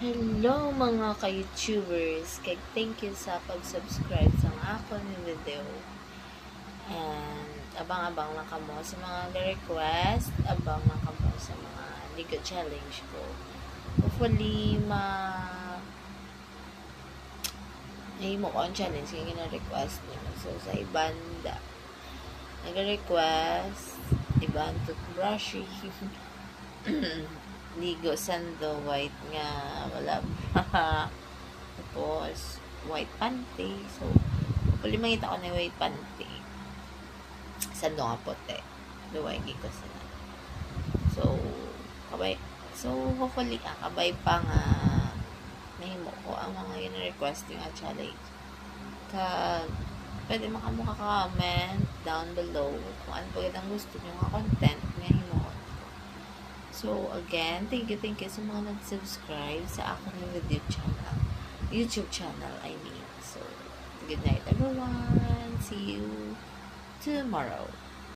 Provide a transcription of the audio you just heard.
Hello mga ka-YouTubers! Thank you sa pag-subscribe sa akong video. And abang-abang na kamo sa mga request, abang na kamo sa mga ligo challenge ko. Hopefully, nahimo ko ang challenge kaya gina-request niyo. So, sa ibanda, nag-request, ibang toothbrushing, ligo sando white nga wala pa. Tapos white panty, so hopefully makita ko na white panty sando nga puti duway ko sila, so hopefully kabay pa nga nahimo ko ang mga request nga challenge pwede maka-comment down below kung ano pa ang gusto nyo nga content nga hinuon. So, again, thank you sa mga nag-subscribe sa aking YouTube channel, I mean. So, good night everyone. See you tomorrow.